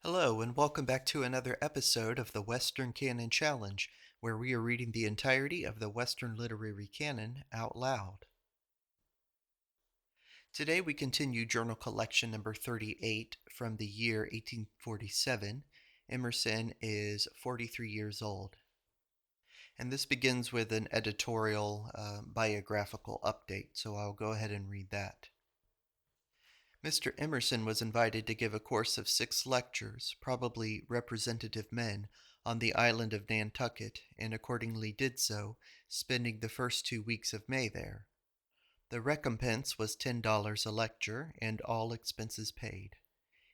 Hello, and welcome back to another episode of the Western Canon Challenge, where we are reading the entirety of the Western Literary Canon out loud. Today we continue journal collection number 38 from the year 1847. Emerson is 43 years old. And this begins with an editorial biographical update, so I'll go ahead and read that. Mr. Emerson was invited to give a course of 6 lectures, probably representative men, on the island of Nantucket, and accordingly did so, spending the first 2 weeks of May there. The recompense was $10 a lecture, and all expenses paid.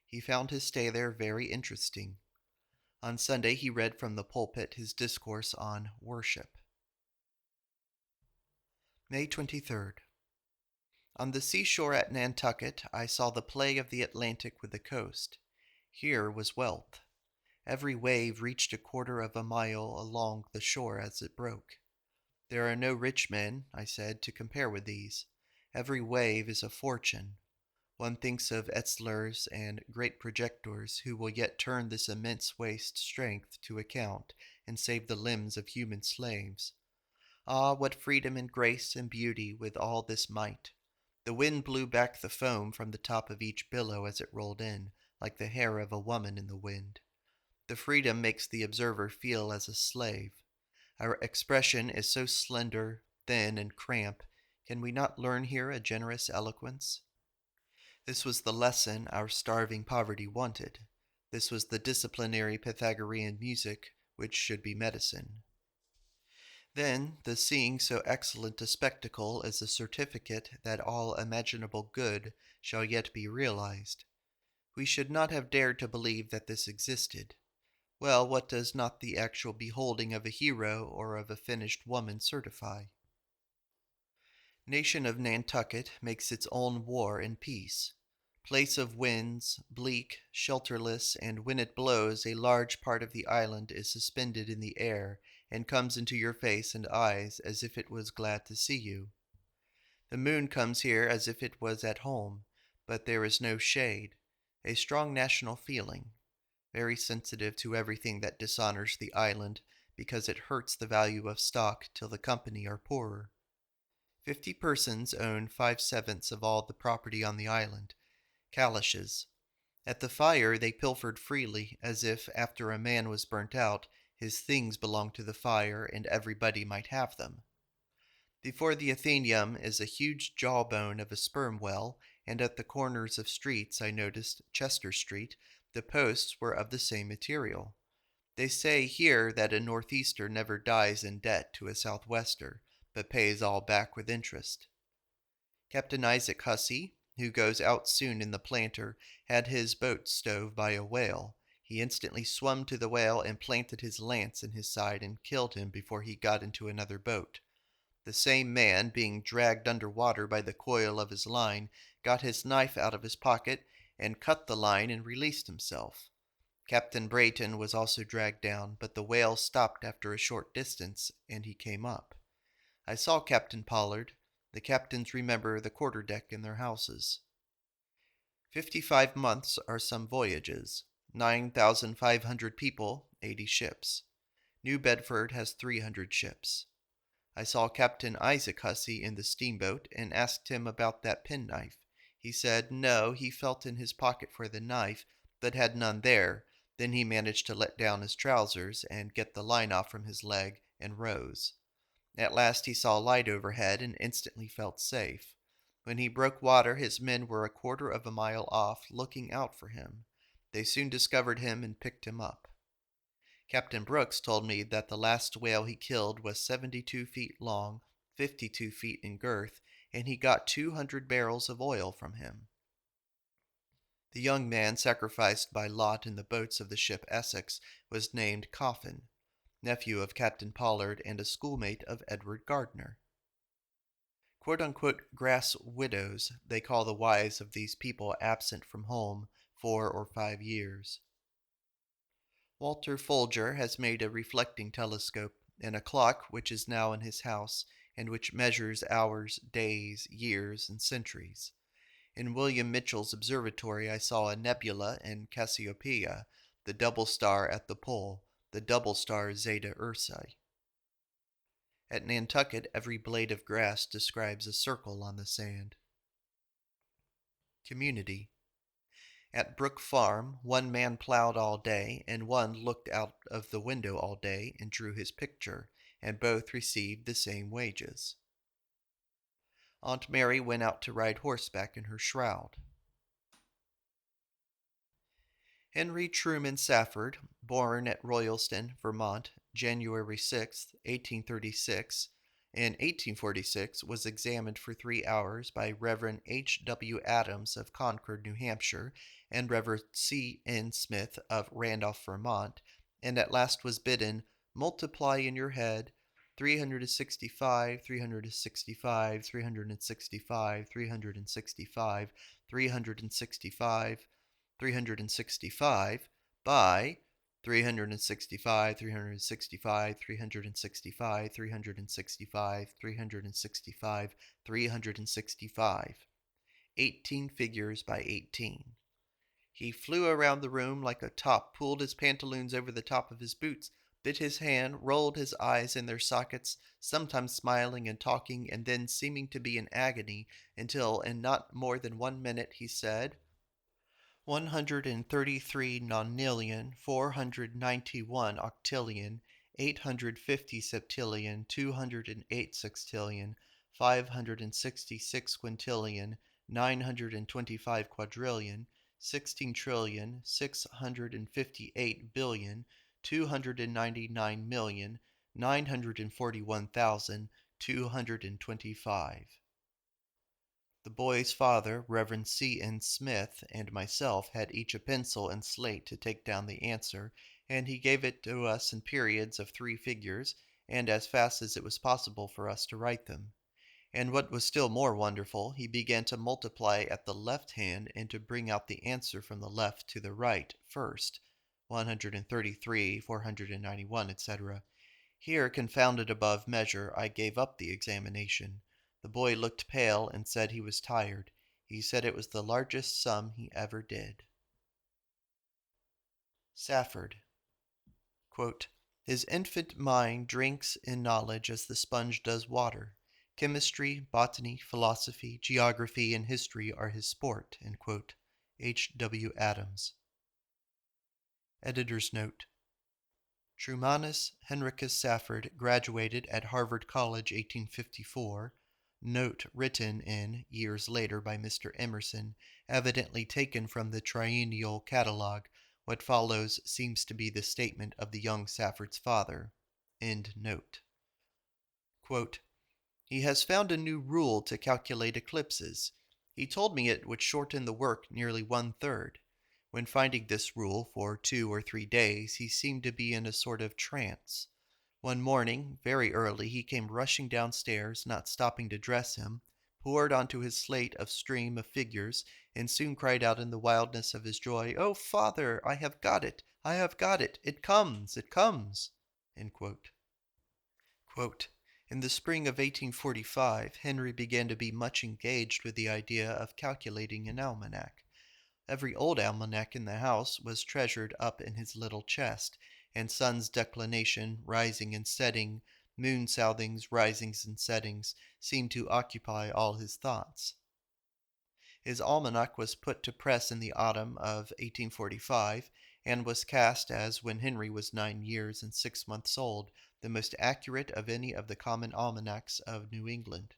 He found his stay there very interesting. On Sunday he read from the pulpit his discourse on worship. May 23rd. On the seashore at Nantucket I saw the play of the Atlantic with the coast. Here was wealth. Every wave reached a quarter of a mile along the shore as it broke. There are no rich men, I said, to compare with these. Every wave is a fortune. One thinks of Etzlers and great projectors who will yet turn this immense waste strength to account and save the limbs of human slaves. Ah, what freedom and grace and beauty with all this might! The wind blew back the foam from the top of each billow as it rolled in, like the hair of a woman in the wind. The freedom makes the observer feel as a slave. Our expression is so slender, thin, and cramped. Can we not learn here a generous eloquence? This was the lesson our starving poverty wanted. This was the disciplinary Pythagorean music which should be medicine. Then the seeing so excellent a spectacle is a certificate that all imaginable good shall yet be realized. We should not have dared to believe that this existed. Well, what does not the actual beholding of a hero or of a finished woman certify? Nation of Nantucket makes its own war and peace. Place of winds, bleak, shelterless, and when it blows a large part of the island is suspended in the air and comes into your face and eyes as if it was glad to see you. The moon comes here as if it was at home, but there is no shade. A strong national feeling, very sensitive to everything that dishonors the island because it hurts the value of stock till the company are poorer. 50 persons own 5/7 of all the property on the island. Calashes. At the fire they pilfered freely, as if, after a man was burnt out, his things belonged to the fire, and everybody might have them. Before the Athenaeum is a huge jawbone of a sperm whale, and at the corners of streets I noticed Chester Street, the posts were of the same material. They say here that a northeaster never dies in debt to a southwester, but pays all back with interest. Captain Isaac Hussey, who goes out soon in the Planter, had his boat stove by a whale. He instantly swum to the whale and planted his lance in his side and killed him before he got into another boat. The same man, being dragged under water by the coil of his line, got his knife out of his pocket and cut the line and released himself. Captain Brayton was also dragged down, but the whale stopped after a short distance, and he came up. I saw Captain Pollard. The captains remember the quarterdeck in their houses. 55 months are some voyages. 9,500 people, 80 ships. New Bedford has 300 ships. I saw Captain Isaac Hussey in the steamboat and asked him about that penknife. He said no, he felt in his pocket for the knife, but had none there. Then he managed to let down his trousers and get the line off from his leg and rose. At last he saw light overhead and instantly felt safe. When he broke water, his men were a quarter of a mile off, looking out for him. They soon discovered him and picked him up. Captain Brooks told me that the last whale he killed was 72 feet long, 52 feet in girth, and he got 200 barrels of oil from him. The young man sacrificed by lot in the boats of the ship Essex was named Coffin, nephew of Captain Pollard and a schoolmate of Edward Gardner. Quote-unquote grass widows, they call the wives of these people absent from home 4 or 5 years. Walter Folger has made a reflecting telescope and a clock which is now in his house and which measures hours, days, years, and centuries. In William Mitchell's observatory I saw a nebula in Cassiopeia, the double star at the pole, the double star Zeta Ursae. At Nantucket, every blade of grass describes a circle on the sand. Community. At Brook Farm, one man plowed all day, and one looked out of the window all day and drew his picture, and both received the same wages. Aunt Mary went out to ride horseback in her shroud. Henry Truman Safford, born at Royalston, Vermont, January 6, 1836, in 1846 was examined for 3 hours by Reverend H. W. Adams of Concord, New Hampshire, and Reverend C. N. Smith of Randolph, Vermont, and at last was bidden, multiply in your head 365, 365, 365, 365, 365, 365 by 365, 365, 365, 365, 365, 365. 18 figures by 18. He flew around the room like a top, pulled his pantaloons over the top of his boots, bit his hand, rolled his eyes in their sockets, sometimes smiling and talking, and then seeming to be in agony, until in not more than 1 minute he said, 133 nonillion, 491 octillion, 850 septillion, 208 sextillion, 566 quintillion, 925 quadrillion, 16 trillion, 658 billion, 299 941,225. The boy's father, Reverend C. N. Smith, and myself had each a pencil and slate to take down the answer, and he gave it to us in periods of 3 figures, and as fast as it was possible for us to write them. And what was still more wonderful, he began to multiply at the left hand and to bring out the answer from the left to the right first, 133, 491, etc. Here, confounded above measure, I gave up the examination. The boy looked pale and said he was tired. He said it was the largest sum he ever did. Safford. Quote, his infant mind drinks in knowledge as the sponge does water. Chemistry, botany, philosophy, geography, and history are his sport. H. W. Adams. Editor's note. Trumanus Henricus Safford graduated at Harvard College 1854. Note written in years later by Mr. Emerson, evidently taken from the Triennial Catalogue. What follows seems to be the statement of the young Safford's father. End note. Quote, he has found a new rule to calculate eclipses. He told me it would shorten the work nearly 1/3. When finding this rule for 2 or 3 days, he seemed to be in a sort of trance. One morning, very early, he came rushing downstairs, not stopping to dress him, poured onto his slate a stream of figures, and soon cried out in the wildness of his joy, "Oh, father, I have got it! I have got it! It comes! It comes!" Quote, in the spring of 1845, Henry began to be much engaged with the idea of calculating an almanac. Every old almanac in the house was treasured up in his little chest, and sun's declination, rising and setting, moon southings, risings and settings, seemed to occupy all his thoughts. His almanac was put to press in the autumn of 1845, and was cast as when Henry was 9 years and 6 months old, the most accurate of any of the common almanacs of New England.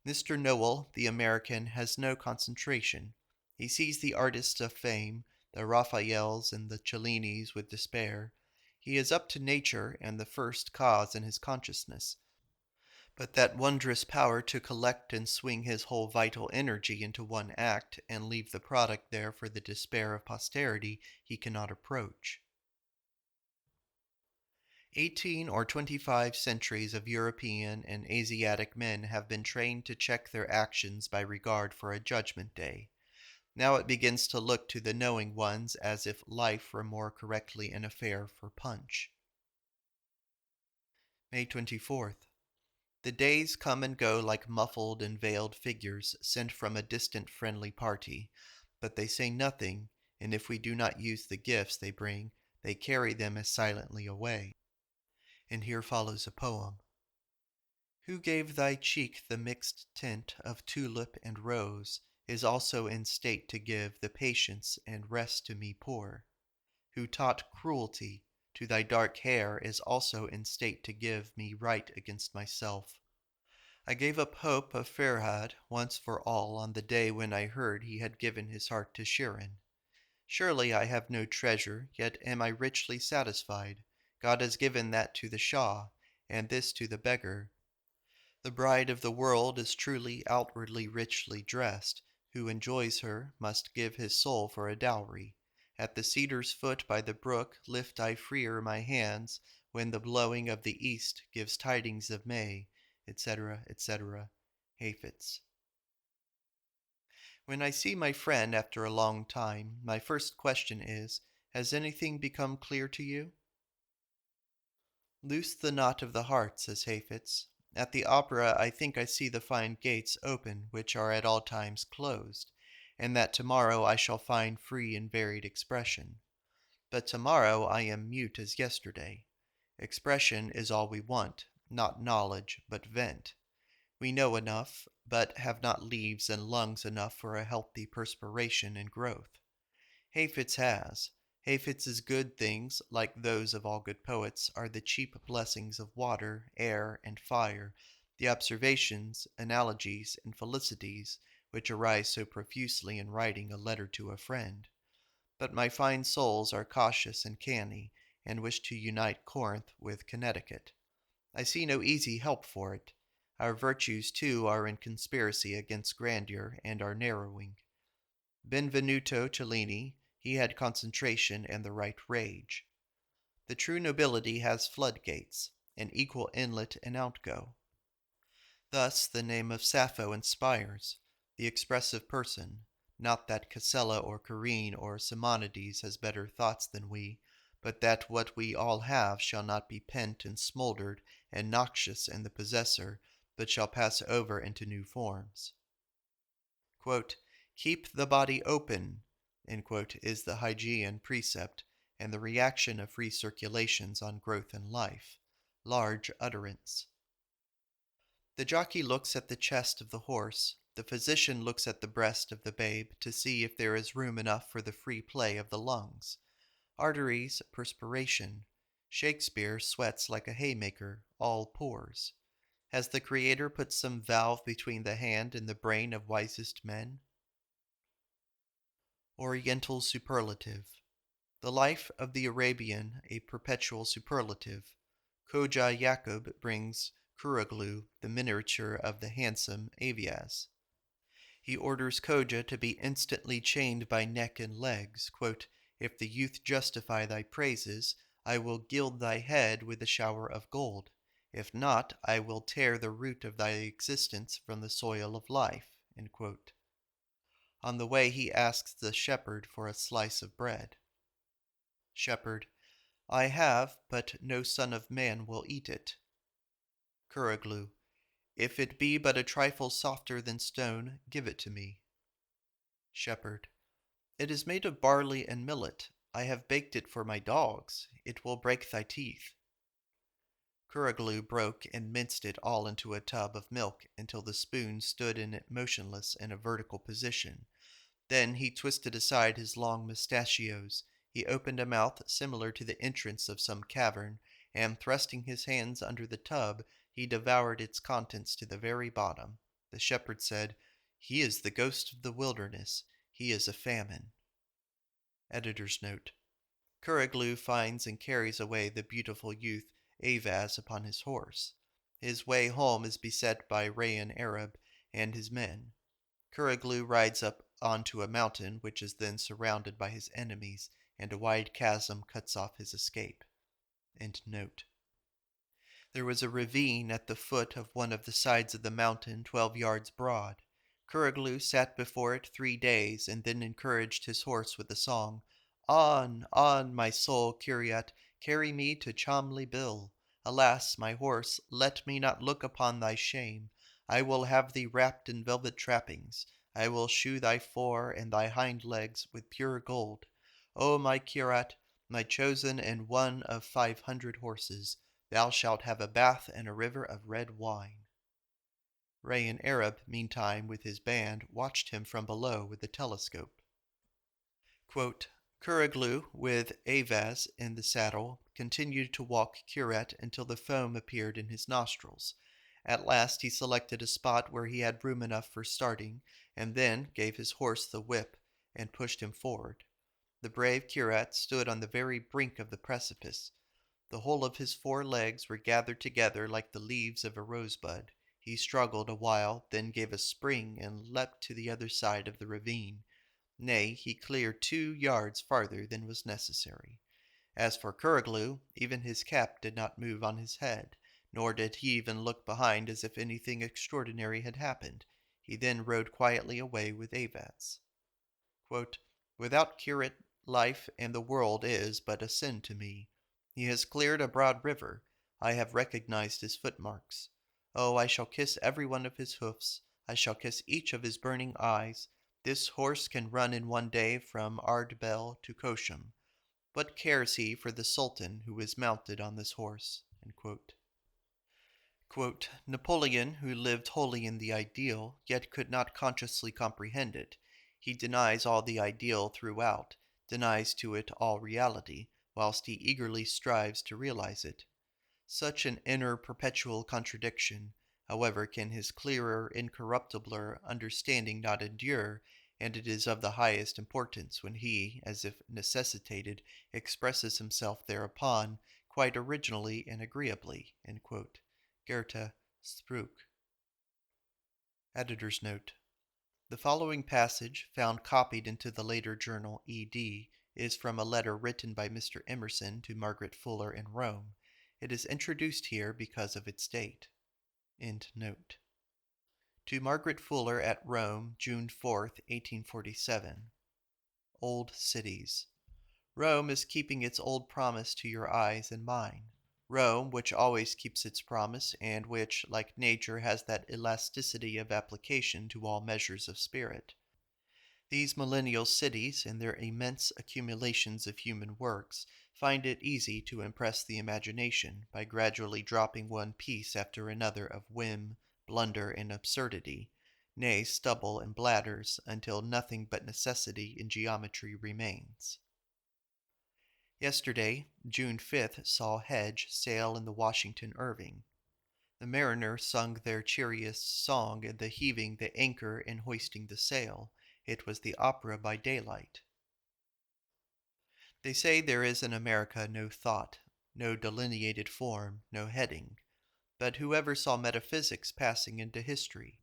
Mr. Noel, the American, has no concentration. He sees the artists of fame, the Raphaels and the Cellinis, with despair. He is up to nature and the first cause in his consciousness. But that wondrous power to collect and swing his whole vital energy into one act and leave the product there for the despair of posterity he cannot approach. 18 or 25 centuries of European and Asiatic men have been trained to check their actions by regard for a judgment day. Now it begins to look to the knowing ones as if life were more correctly an affair for punch. May 24th. The days come and go like muffled and veiled figures sent from a distant friendly party, but they say nothing, and if we do not use the gifts they bring, they carry them as silently away. And here follows a poem. Who gave thy cheek the mixed tint of tulip and rose is also in state to give the patience and rest to me poor. Who taught cruelty to thy dark hair is also in state to give me right against myself. I gave up hope of Farhad once for all on the day when I heard he had given his heart to Shirin. Surely I have no treasure, yet am I richly satisfied. God has given that to the Shah, and this to the beggar. The bride of the world is truly outwardly richly dressed. Who enjoys her must give his soul for a dowry. At the cedar's foot by the brook lift I freer my hands, when the blowing of the east gives tidings of May, etc., etc. Hafiz. When I see my friend after a long time, my first question is, has anything become clear to you? Loose the knot of the heart, says Hafiz. At the opera I think I see the fine gates open which are at all times closed, and that tomorrow I shall find free and varied expression. But tomorrow I am mute as yesterday. Expression is all we want, not knowledge, but vent. We know enough, but have not leaves and lungs enough for a healthy perspiration and growth. Hafiz has. Hafiz's good things, like those of all good poets, are the cheap blessings of water, air, and fire, the observations, analogies, and felicities which arise so profusely in writing a letter to a friend. But my fine souls are cautious and canny, and wish to unite Corinth with Connecticut. I see no easy help for it. Our virtues, too, are in conspiracy against grandeur, and are narrowing. Benvenuto Cellini, he had concentration and the right rage. The true nobility has floodgates, an equal inlet and outgo. Thus the name of Sappho inspires the expressive person, not that Casella or Corinne or Simonides has better thoughts than we, but that what we all have shall not be pent and smoldered and noxious in the possessor, but shall pass over into new forms. Quote, keep the body open, is the Hygeian precept, and the reaction of free circulations on growth and life. Large utterance. The jockey looks at the chest of the horse, the physician looks at the breast of the babe to see if there is room enough for the free play of the lungs. Arteries, perspiration. Shakespeare sweats like a haymaker, all pores. Has the Creator put some valve between the hand and the brain of wisest men? Oriental superlative. The life of the Arabian a perpetual superlative. Khoja Yakub brings Kuroglu, the miniature of the handsome Aviaz. He orders Khoja to be instantly chained by neck and legs. Quote, if the youth justify thy praises, I will gild thy head with a shower of gold. If not, I will tear the root of thy existence from the soil of life. On the way he asks the shepherd for a slice of bread. Shepherd, I have, but no son of man will eat it. Kuroglu, if it be but a trifle softer than stone, give it to me. Shepherd, it is made of barley and millet. I have baked it for my dogs. It will break thy teeth. Kuroglu broke and minced it all into a tub of milk until the spoon stood in it motionless in a vertical position. Then he twisted aside his long mustachios. He opened a mouth similar to the entrance of some cavern, and thrusting his hands under the tub, he devoured its contents to the very bottom. The shepherd said, he is the ghost of the wilderness. He is a famine. Editor's note. Kuroglu finds and carries away the beautiful youth Avaz upon his horse. His way home is beset by Rayan Arab and his men. Kuroglu rides up onto a mountain which is then surrounded by his enemies, and a wide chasm cuts off his escape. There was a ravine at the foot of one of the sides of the mountain 12 yards broad. Kuroglu sat before it 3 days, and then encouraged his horse with the song, on, my soul, Kiryat, carry me to Chamli Bil. Alas, my horse, let me not look upon thy shame. I will have thee wrapped in velvet trappings. I will shoe thy fore and thy hind legs with pure gold. O my curate, my chosen and one of 500 horses, thou shalt have a bath and a river of red wine. Ray and Arab, meantime, with his band, watched him from below with the telescope. Quote, Kuraglu, with Ayvaz in the saddle, continued to walk curate until the foam appeared in his nostrils. At last he selected a spot where he had room enough for starting, and then gave his horse the whip and pushed him forward. The brave curate stood on the very brink of the precipice. The whole of his 4 legs were gathered together like the leaves of a rosebud. He struggled a while, then gave a spring and leapt to the other side of the ravine. Nay, he cleared 2 yards farther than was necessary. As for Kuraglu, even his cap did not move on his head, nor did he even look behind as if anything extraordinary had happened. He then rode quietly away with Ayvaz. Quote, Without curate, life and the world is but a sin to me. He has cleared a broad river. I have recognized his footmarks. Oh, I shall kiss every one of his hoofs. I shall kiss each of his burning eyes. This horse can run in one day from Ardbell to Kosham. What cares he for the Sultan who is mounted on this horse? Quote, Napoleon, who lived wholly in the ideal, yet could not consciously comprehend it, he denies all the ideal throughout, denies to it all reality, whilst he eagerly strives to realize it. Such an inner perpetual contradiction, however, can his clearer, incorruptibler understanding not endure, and it is of the highest importance when he, as if necessitated, expresses himself thereupon, quite originally and agreeably. Goethe, Spruch. Editor's note. The following passage, found copied into the later journal E.D., is from a letter written by Mr. Emerson to Margaret Fuller in Rome. It is introduced here because of its date. End note. To Margaret Fuller at Rome, June 4th, 1847. Old Cities. Rome is keeping its old promise to your eyes and mine. Rome, which always keeps its promise, and which, like nature, has that elasticity of application to all measures of spirit. These millennial cities, in their immense accumulations of human works, find it easy to impress the imagination by gradually dropping one piece after another of whim, blunder, and absurdity, nay, stubble and bladders, until nothing but necessity in geometry remains. Yesterday, June 5th, saw Hedge sail in the Washington Irving. The mariners sung their cheeriest song in the heaving the anchor and hoisting the sail. It was the opera by daylight. They say there is in America no thought, no delineated form, no heading. But whoever saw metaphysics passing into history?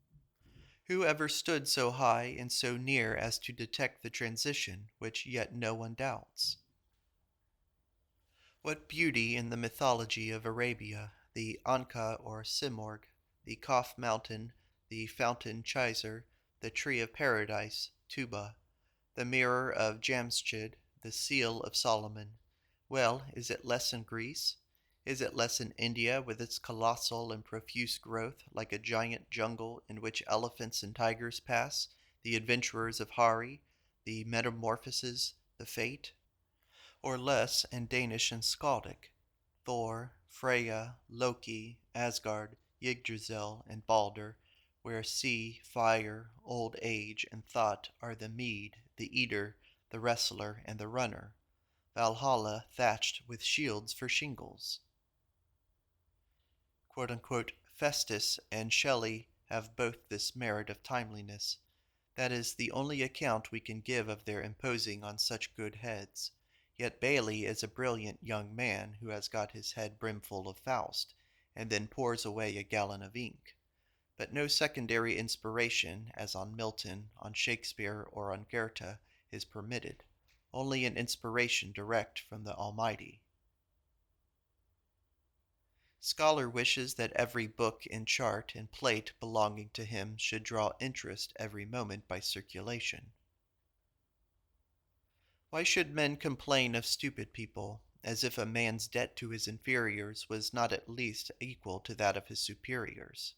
Who ever stood so high and so near as to detect the transition which yet no one doubts? What beauty in the mythology of Arabia, the Anka or Simorg, the Kaf Mountain, the Fountain Chiser, the Tree of Paradise, Tuba, the Mirror of Jamshid, the Seal of Solomon. Well, is it less in Greece? Is it less in India with its colossal and profuse growth, like a giant jungle in which elephants and tigers pass, the adventurers of Hari, the metamorphoses, the fate? Or less in Danish and Skaldic, Thor, Freya, Loki, Asgard, Yggdrasil, and Balder, where sea, fire, old age, and thought are the mead, the eater, the wrestler, and the runner, Valhalla thatched with shields for shingles. Festus and Shelley have both this merit of timeliness. That is the only account we can give of their imposing on such good heads. Yet Bailey is a brilliant young man who has got his head brimful of Faust, and then pours away a gallon of ink. But no secondary inspiration, as on Milton, on Shakespeare, or on Goethe, is permitted, only an inspiration direct from the Almighty. Scholar wishes that every book and chart and plate belonging to him should draw interest every moment by circulation. Why should men complain of stupid people, as if a man's debt to his inferiors was not at least equal to that of his superiors?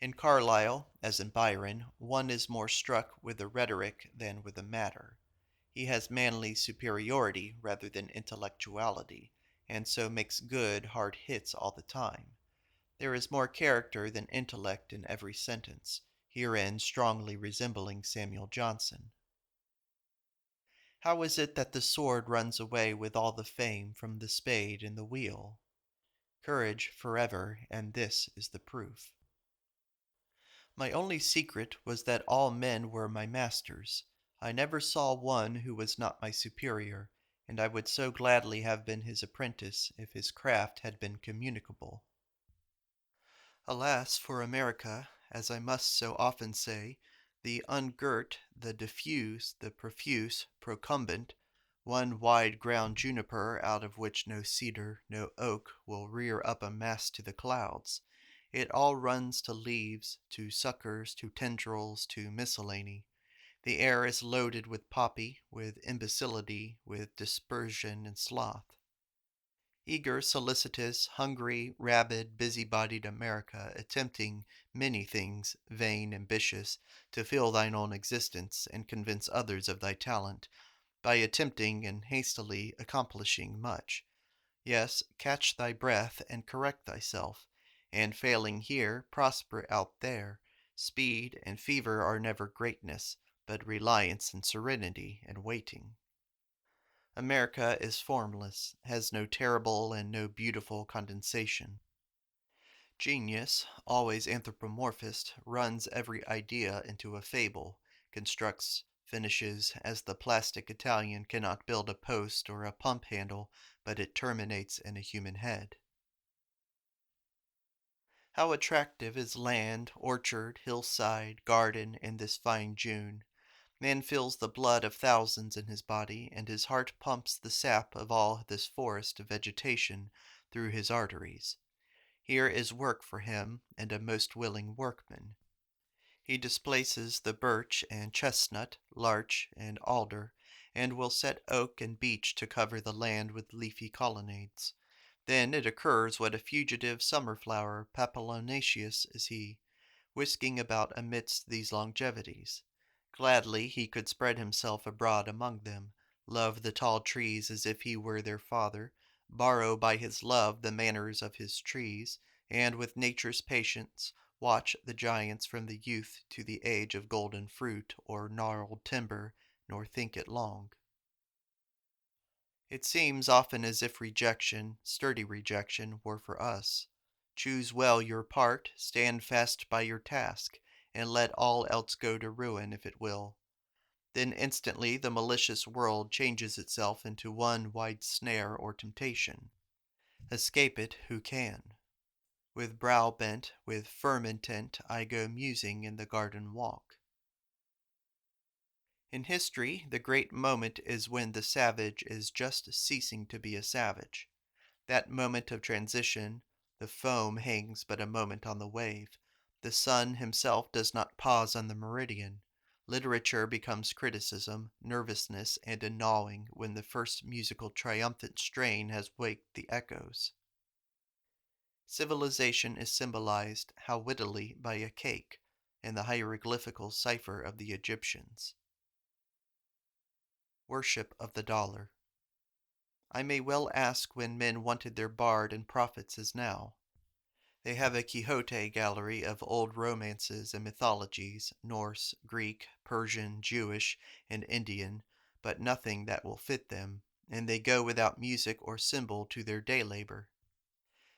In Carlyle, as in Byron, one is more struck with the rhetoric than with the matter. He has manly superiority rather than intellectuality, and so makes good, hard hits all the time. There is more character than intellect in every sentence, herein strongly resembling Samuel Johnson. How is it that the sword runs away with all the fame from the spade and the wheel? Courage forever, and this is the proof. My only secret was that all men were my masters. I never saw one who was not my superior, and I would so gladly have been his apprentice if his craft had been communicable. Alas for America, as I must so often say, the ungirt, the diffuse, the profuse, procumbent, one wide ground juniper out of which no cedar, no oak will rear up a mast to the clouds. It all runs to leaves, to suckers, to tendrils, to miscellany. The air is loaded with poppy, with imbecility, with dispersion and sloth. Eager, solicitous, hungry, rabid, busy-bodied America, attempting many things, vain, ambitious, to fill thine own existence and convince others of thy talent, by attempting and hastily accomplishing much. Yes, catch thy breath and correct thyself, and failing here, prosper out there. Speed and fever are never greatness, but reliance and serenity and waiting. America is formless, has no terrible and no beautiful condensation. Genius, always anthropomorphist, runs every idea into a fable, constructs, finishes, as the plastic Italian cannot build a post or a pump handle, but it terminates in a human head. How attractive is land, orchard, hillside, garden in this fine June! Man feels the blood of thousands in his body, and his heart pumps the sap of all this forest of vegetation through his arteries. Here is work for him, and a most willing workman. He displaces the birch and chestnut, larch and alder, and will set oak and beech to cover the land with leafy colonnades. Then it occurs what a fugitive summer flower Papilionaceus is he, whisking about amidst these longevities. Gladly he could spread himself abroad among them, love the tall trees as if he were their father, borrow by his love the manners of his trees, and with nature's patience watch the giants from the youth to the age of golden fruit or gnarled timber, nor think it long. It seems often as if rejection, sturdy rejection, were for us. Choose well your part, stand fast by your task, and let all else go to ruin if it will. Then instantly the malicious world changes itself into one wide snare or temptation. Escape it who can. With brow bent, with firm intent, I go musing in the garden walk. In history, the great moment is when the savage is just ceasing to be a savage. That moment of transition, the foam hangs but a moment on the wave. The sun himself does not pause on the meridian. Literature becomes criticism, nervousness, and a gnawing when the first musical triumphant strain has waked the echoes. Civilization is symbolized, how wittily, by a cake, in the hieroglyphical cipher of the Egyptians. Worship of the dollar. I may well ask when men wanted their bard and prophets as now. They have a Quixote gallery of old romances and mythologies, Norse, Greek, Persian, Jewish, and Indian, but nothing that will fit them, and they go without music or symbol to their day labor.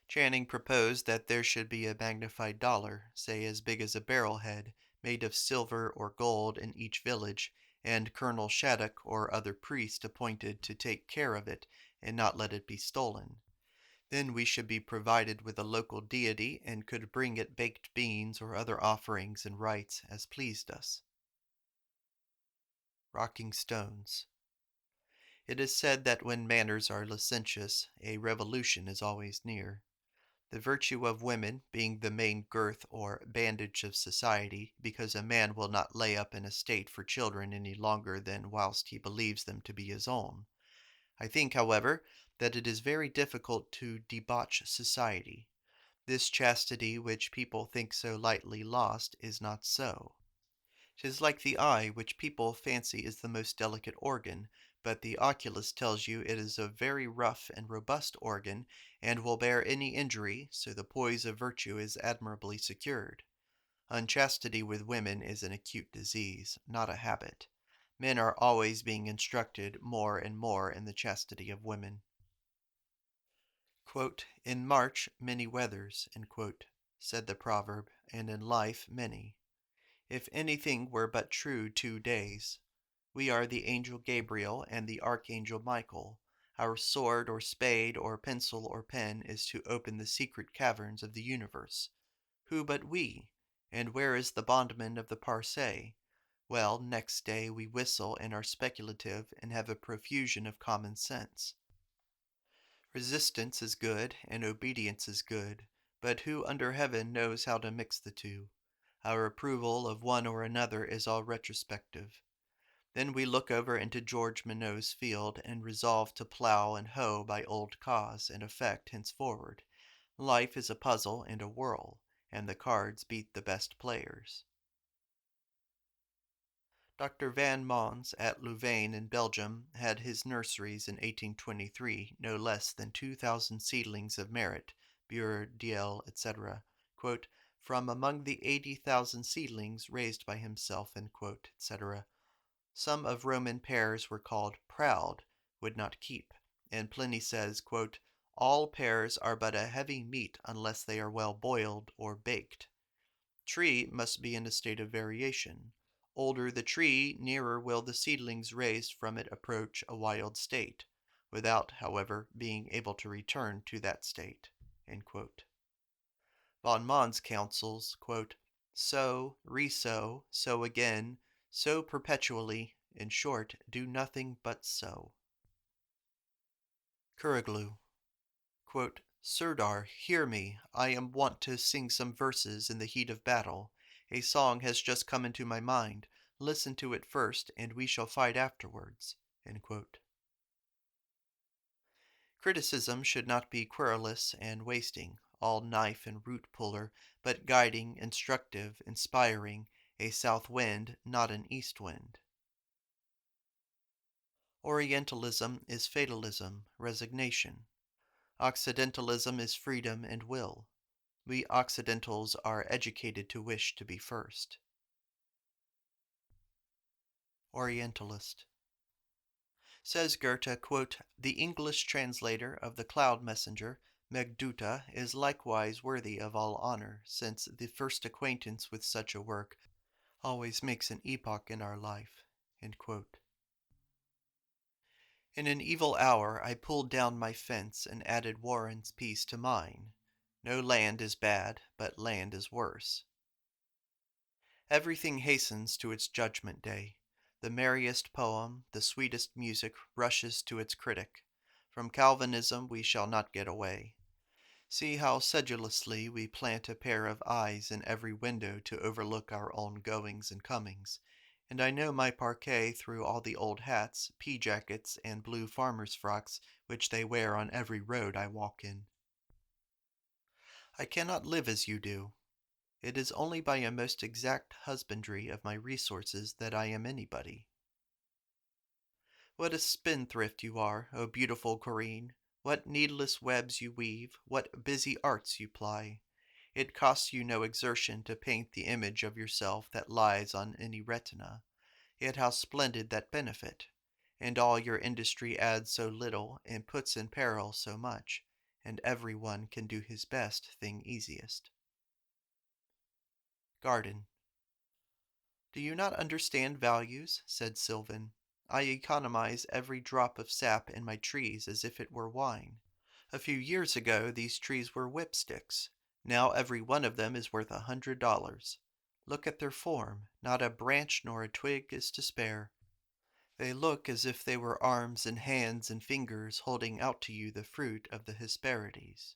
Channing proposed that there should be a magnified dollar, say as big as a barrel head, made of silver or gold in each village, and Colonel Shattuck or other priest appointed to take care of it and not let it be stolen. Then we should be provided with a local deity and could bring it baked beans or other offerings and rites as pleased us. Rocking stones. It is said that when manners are licentious, a revolution is always near. The virtue of women being the main girth or bandage of society, because a man will not lay up an estate for children any longer than whilst he believes them to be his own. I think, however, that it is very difficult to debauch society. This chastity which people think so lightly lost is not so. 'Tis like the eye, which people fancy is the most delicate organ, but the oculist tells you it is a very rough and robust organ, and will bear any injury, so the poise of virtue is admirably secured. Unchastity with women is an acute disease, not a habit. Men are always being instructed more and more in the chastity of women. In March many weathers, said the proverb, and in life many. If anything were but true 2 days. We are the angel Gabriel and the archangel Michael. Our sword or spade or pencil or pen is to open the secret caverns of the universe. Who but we? And where is the bondman of the Parcé? Well, next day we whistle and are speculative and have a profusion of common sense. Resistance is good and obedience is good, but who under heaven knows how to mix the two? Our approval of one or another is all retrospective. Then we look over into George Minot's field and resolve to plough and hoe by old cause and effect henceforward. Life is a puzzle and a whirl, and the cards beat the best players. Dr. Van Mons at Louvain in Belgium had his nurseries in 1823 no less than 2,000 seedlings of merit, Bure, Diel, etc., from among the 80,000 seedlings raised by himself, etc. Some of Roman pears were called proud, would not keep, and Pliny says, all pears are but a heavy meat unless they are well boiled or baked. Tree must be in a state of variation. Older the tree, nearer will the seedlings raised from it approach a wild state, without, however, being able to return to that state. Von Mons counsels, sow, resow, sow again, sow perpetually, in short, do nothing but sow. Kuroglu. Sirdar, hear me, I am wont to sing some verses in the heat of battle. A song has just come into my mind. Listen to it first, and we shall fight afterwards. Criticism should not be querulous and wasting, all knife and root puller, but guiding, instructive, inspiring, a south wind, not an east wind. Orientalism is fatalism, resignation. Occidentalism is freedom and will. We Occidentals are educated to wish to be first. Orientalist. Says Goethe, the English translator of the Cloud Messenger, Megdutta, is likewise worthy of all honor, since the first acquaintance with such a work always makes an epoch in our life. In an evil hour I pulled down my fence and added Warren's piece to mine. No land is bad, but land is worse. Everything hastens to its judgment day. The merriest poem, the sweetest music rushes to its critic. From Calvinism we shall not get away. See how sedulously we plant a pair of eyes in every window to overlook our own goings and comings. And I know my parquet through all the old hats, pea-jackets, and blue farmers' frocks which they wear on every road I walk in. I cannot live as you do. It is only by a most exact husbandry of my resources that I am anybody. What a spendthrift you are, O beautiful Corinne! What needless webs you weave, what busy arts you ply! It costs you no exertion to paint the image of yourself that lies on any retina. Yet how splendid that benefit! And all your industry adds so little, and puts in peril so much, and every one can do his best thing easiest. Garden. Do you not understand values? Said Sylvan. I economize every drop of sap in my trees as if it were wine. A few years ago these trees were whipsticks. Now every one of them is worth $100. Look at their form. Not a branch nor a twig is to spare. They look as if they were arms and hands and fingers holding out to you the fruit of the Hesperides.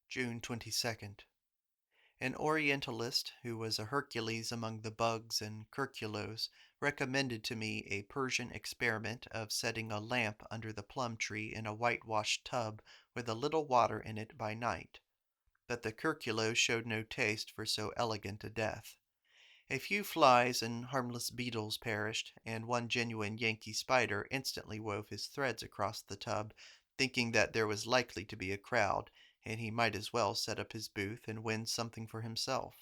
June 22nd. An Orientalist, who was a Hercules among the bugs and curculos, recommended to me a Persian experiment of setting a lamp under the plum tree in a whitewashed tub with a little water in it by night, but the curculo showed no taste for so elegant a death. A few flies and harmless beetles perished, and one genuine Yankee spider instantly wove his threads across the tub, thinking that there was likely to be a crowd, and he might as well set up his booth and win something for himself.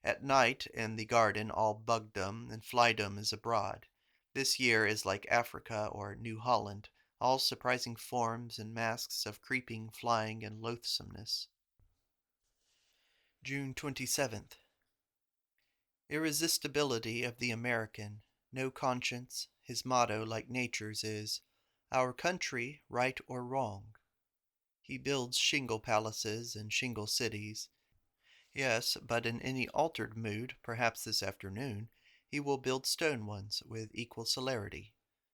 At night in the garden all bugdom and flydom is abroad. This year is like Africa or New Holland, all surprising forms and masks of creeping, flying, and loathsomeness. June 27th. Irresistibility of the American, no conscience, his motto, like nature's, is, "Our country, right or wrong." He builds shingle palaces and shingle cities. Yes, but in any altered mood, perhaps this afternoon, he will build stone ones with equal celerity.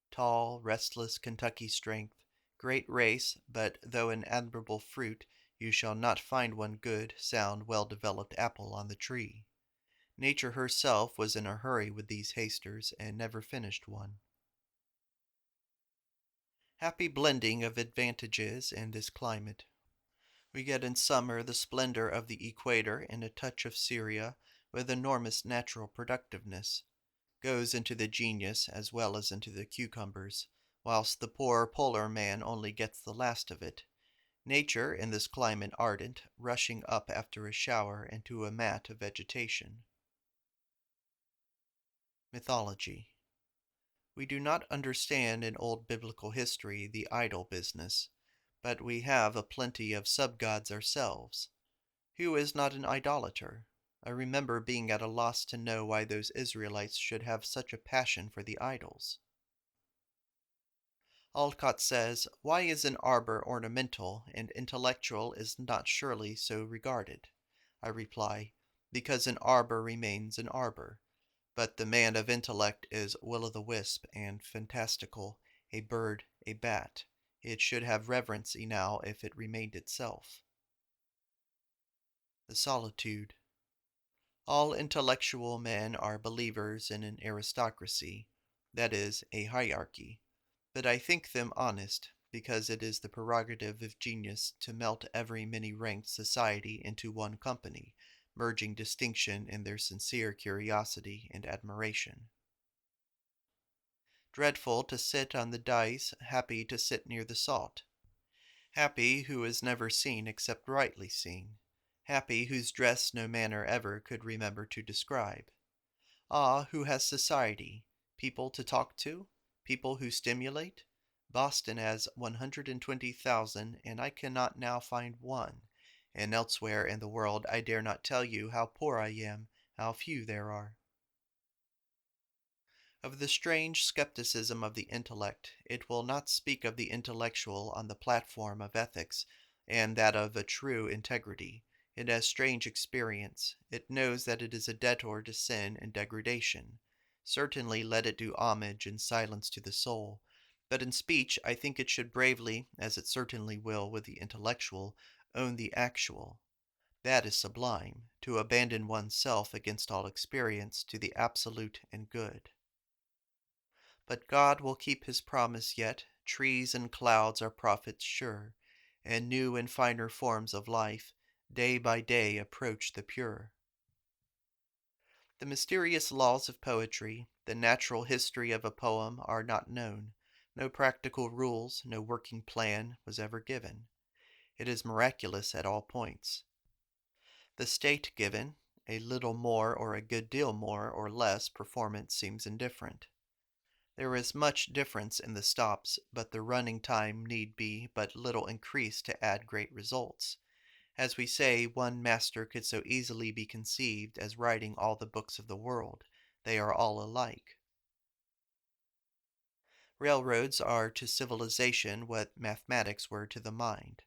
Tall, restless Kentucky strength, great race, but though an admirable fruit, you shall not find one good, sound, well-developed apple on the tree. Nature herself was in a hurry with these hasters, and never finished one. Happy blending of advantages in this climate. We get in summer the splendor of the equator and a touch of Syria, with enormous natural productiveness, goes into the genius as well as into the cucumbers, whilst the poor polar man only gets the last of it. Nature, in this climate ardent, rushing up after a shower into a mat of vegetation. Mythology. We do not understand in old biblical history the idol business, but we have a plenty of sub-gods ourselves. Who is not an idolater? I remember being at a loss to know why those Israelites should have such a passion for the idols. Alcott says, "Why is an arbor ornamental, and intellectual is not surely so regarded?" I reply, because an arbor remains an arbor, but the man of intellect is will-o'-the-wisp and fantastical, a bird, a bat. It should have reverence enow if it remained itself. The solitude. All intellectual men are believers in an aristocracy, that is, a hierarchy, but I think them honest, because it is the prerogative of genius to melt every many-ranked society into one company, merging distinction in their sincere curiosity and admiration. Dreadful to sit on the dice, happy to sit near the salt. Happy who is never seen except rightly seen. Happy whose dress no manner ever could remember to describe. Ah, who has society? People to talk to? People who stimulate? Boston has 120,000, and I cannot now find one. And elsewhere in the world I dare not tell you how poor I am, how few there are. Of the strange skepticism of the intellect, it will not speak of the intellectual on the platform of ethics, and that of a true integrity. It has strange experience. It knows that it is a debtor to sin and degradation. Certainly let it do homage in silence to the soul, but in speech I think it should bravely, as it certainly will with the intellectual, own the actual. That is sublime, to abandon one's self against all experience to the absolute and good. But God will keep his promise yet, trees and clouds are prophets sure, and new and finer forms of life day by day approach the pure. The mysterious laws of poetry, the natural history of a poem are not known. No practical rules, no working plan was ever given. It is miraculous at all points. The state given, a little more or a good deal more or less performance seems indifferent. There is much difference in the stops, but the running time need be but little increased to add great results. As we say, one master could so easily be conceived as writing all the books of the world. They are all alike. Railroads are to civilization what mathematics were to the mind.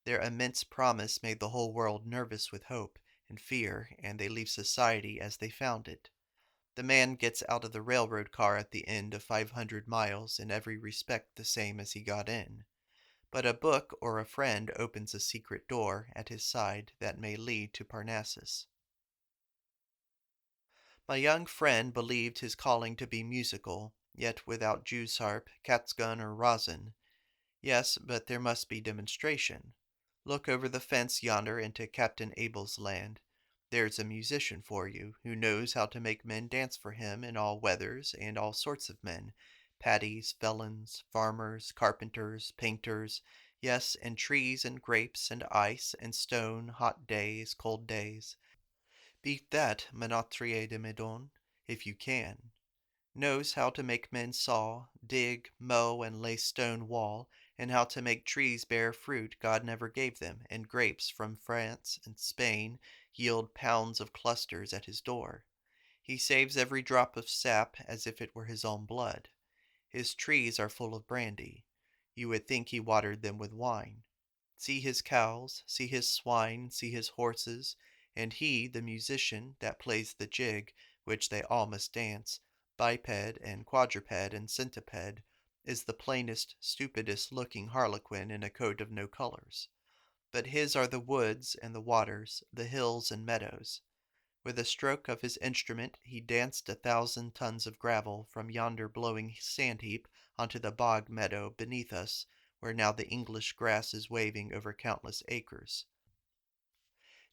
Their immense promise made the whole world nervous with hope and fear, and they leave society as they found it. The man gets out of the railroad car at the end of 500 miles in every respect the same as he got in. But a book or a friend opens a secret door at his side that may lead to Parnassus. My young friend believed his calling to be musical, yet without jew's harp, cat's gun, or rosin. Yes, but there must be demonstration. Look over the fence yonder into Captain Abel's land. There's a musician for you, who knows how to make men dance for him in all weathers and all sorts of men, paddies, felons, farmers, carpenters, painters, yes, and trees and grapes and ice and stone, hot days, cold days. Beat that, Menetrier de Medon, if you can. Knows how to make men saw, dig, mow, and lay stone wall, and how to make trees bear fruit God never gave them, and grapes from France and Spain yield pounds of clusters at his door. He saves every drop of sap as if it were his own blood. His trees are full of brandy. You would think he watered them with wine. See his cows, see his swine, see his horses, and he, the musician, that plays the jig, which they all must dance, biped and quadruped and centipede, is the plainest, stupidest looking harlequin in a coat of no colors. But his are the woods and the waters, the hills and meadows. With a stroke of his instrument he danced 1,000 tons of gravel from yonder blowing sand heap onto the bog meadow beneath us, where now the English grass is waving over countless acres.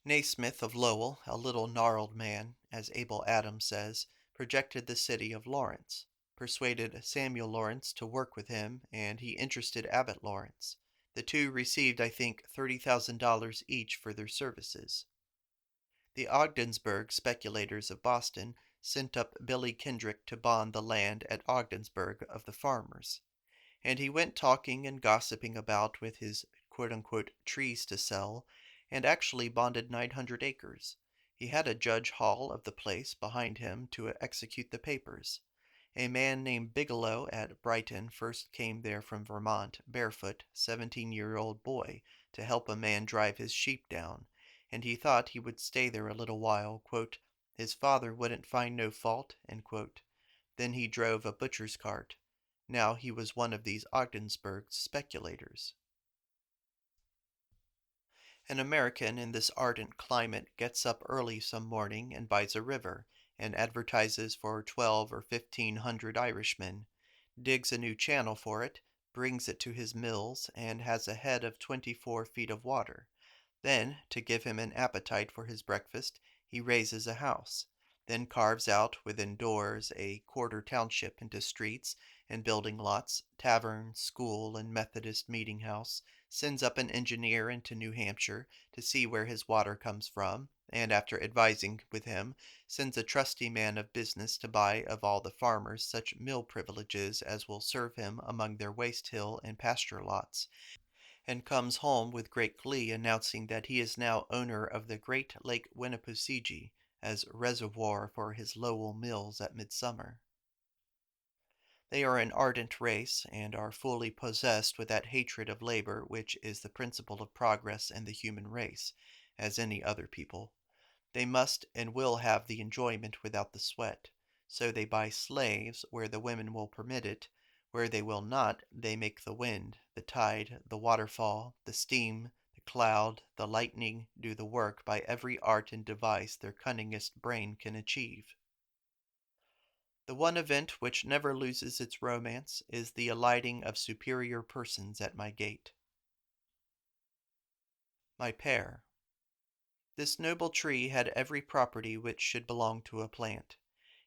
Naismith of Lowell, a little gnarled man, as Abel Adams says, projected the city of Lawrence, persuaded Samuel Lawrence to work with him, and he interested Abbot Lawrence. The two received, I think, $30,000 each for their services. The Ogdensburg speculators of Boston sent up Billy Kendrick to bond the land at Ogdensburg of the farmers, and he went talking and gossiping about with his trees to sell, and actually bonded 900 acres. He had a judge hall of the place behind him to execute the papers. A man named Bigelow at Brighton first came there from Vermont, barefoot, 17-year-old boy, to help a man drive his sheep down, and he thought he would stay there a little while, his father wouldn't find no fault, Then he drove a butcher's cart. Now he was one of these Ogdensburg speculators. An American in this ardent climate gets up early some morning and buys a river, and advertises for 12 or 15 hundred Irishmen, digs a new channel for it, brings it to his mills, and has a head of 24 feet of water. Then, to give him an appetite for his breakfast, he raises a house, then carves out within doors a quarter township into streets and building lots, tavern, school, and Methodist meeting house, sends up an engineer into New Hampshire to see where his water comes from, and after advising with him, sends a trusty man of business to buy of all the farmers such mill privileges as will serve him among their waste hill and pasture lots, and comes home with great glee announcing that he is now owner of the great Lake Winnipesaukee as reservoir for his Lowell mills at midsummer. They are an ardent race, and are fully possessed with that hatred of labor which is the principle of progress in the human race, as any other people. They must and will have the enjoyment without the sweat. So they buy slaves where the women will permit it. Where they will not, they make the wind, the tide, the waterfall, the steam, the cloud, the lightning do the work by every art and device their cunningest brain can achieve. The one event which never loses its romance is the alighting of superior persons at my gate. My pear. This noble tree had every property which should belong to a plant.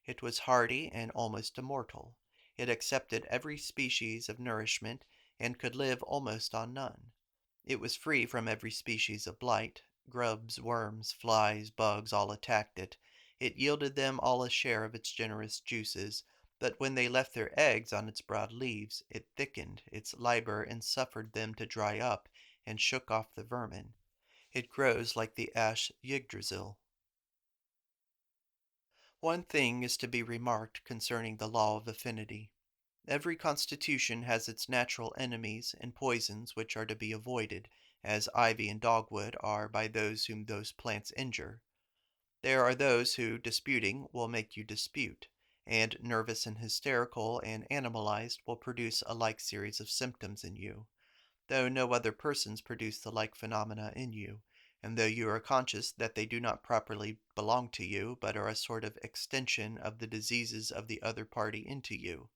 It was hardy and almost immortal. It accepted every species of nourishment, and could live almost on none. It was free from every species of blight. Grubs, worms, flies, bugs all attacked it. It yielded them all a share of its generous juices, but when they left their eggs on its broad leaves, it thickened its liber and suffered them to dry up, and shook off the vermin. It grows like the ash Yggdrasil. One thing is to be remarked concerning the law of affinity. Every constitution has its natural enemies and poisons which are to be avoided, as ivy and dogwood are by those whom those plants injure. There are those who, disputing, will make you dispute, and nervous and hysterical and animalized will produce a like series of symptoms in you, though no other persons produce the like phenomena in you, and though you are conscious that they do not properly belong to you, but are a sort of extension of the diseases of the other party into you.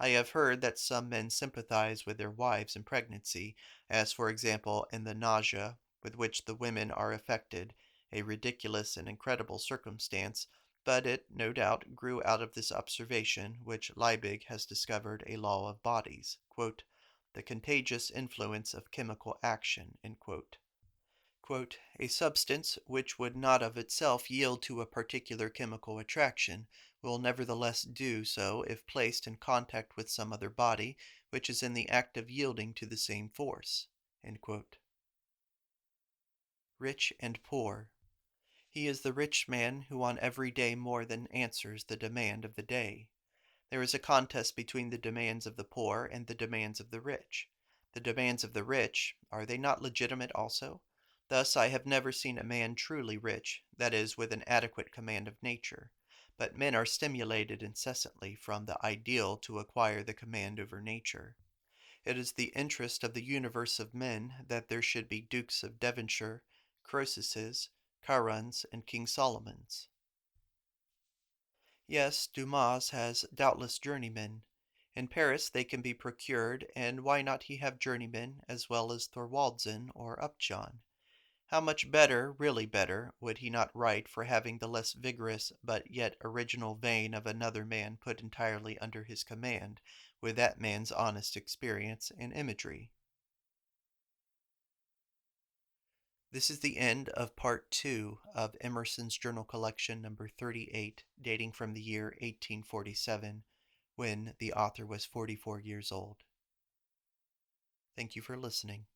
I have heard that some men sympathize with their wives in pregnancy, as for example in the nausea with which the women are affected, a ridiculous and incredible circumstance, but it, no doubt, grew out of this observation, which Liebig has discovered a law of bodies, "the contagious influence of chemical action." A substance which would not of itself yield to a particular chemical attraction will nevertheless do so if placed in contact with some other body which is in the act of yielding to the same force." Rich and poor. He is the rich man who on every day more than answers the demand of the day. There is a contest between the demands of the poor and the demands of the rich. The demands of the rich, are they not legitimate also? Thus I have never seen a man truly rich, that is, with an adequate command of nature. But men are stimulated incessantly from the ideal to acquire the command over nature. It is the interest of the universe of men that there should be Dukes of Devonshire, Croesuses, Caruns, and King Solomons. Yes, Dumas has doubtless journeymen. In Paris they can be procured, and why not he have journeymen as well as Thorwaldsen or Upjohn? How much better, really better, would he not write for having the less vigorous but yet original vein of another man put entirely under his command, with that man's honest experience and imagery? This is the end of Part 2 of Emerson's Journal Collection number 38, dating from the year 1847, when the author was 44 years old. Thank you for listening.